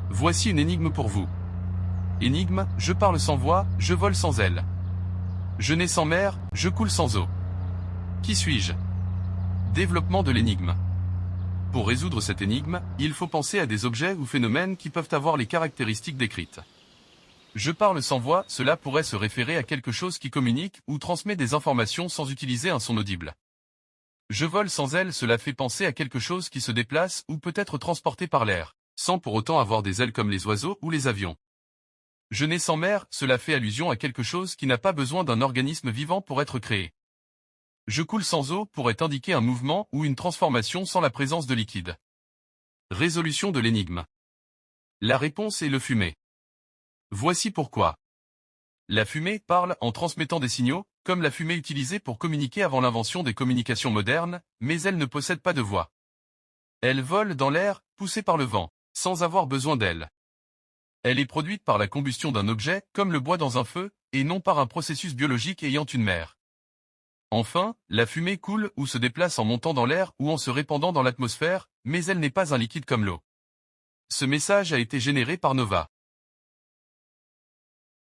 Voici une énigme pour vous. Énigme, je parle sans voix, je vole sans aile. Je nais sans mer, je coule sans eau. Qui suis-je? Développement de l'énigme. Pour résoudre cette énigme, il faut penser à des objets ou phénomènes qui peuvent avoir les caractéristiques décrites. Je parle sans voix, cela pourrait se référer à quelque chose qui communique ou transmet des informations sans utiliser un son audible. Je vole sans aile, cela fait penser à quelque chose qui se déplace ou peut être transporté par l'air, sans pour autant avoir des ailes comme les oiseaux ou les avions. Je nais sans mer, cela fait allusion à quelque chose qui n'a pas besoin d'un organisme vivant pour être créé. Je coule sans eau pourrait indiquer un mouvement ou une transformation sans la présence de liquide. Résolution de l'énigme. La réponse est le fumée. Voici pourquoi. La fumée parle en transmettant des signaux, comme la fumée utilisée pour communiquer avant l'invention des communications modernes, mais elle ne possède pas de voix. Elle vole dans l'air, poussée par le vent, sans avoir besoin d'ailes. Elle est produite par la combustion d'un objet, comme le bois dans un feu, et non par un processus biologique ayant une mère. Enfin, la fumée coule ou se déplace en montant dans l'air ou en se répandant dans l'atmosphère, mais elle n'est pas un liquide comme l'eau. Ce message a été généré par Nova.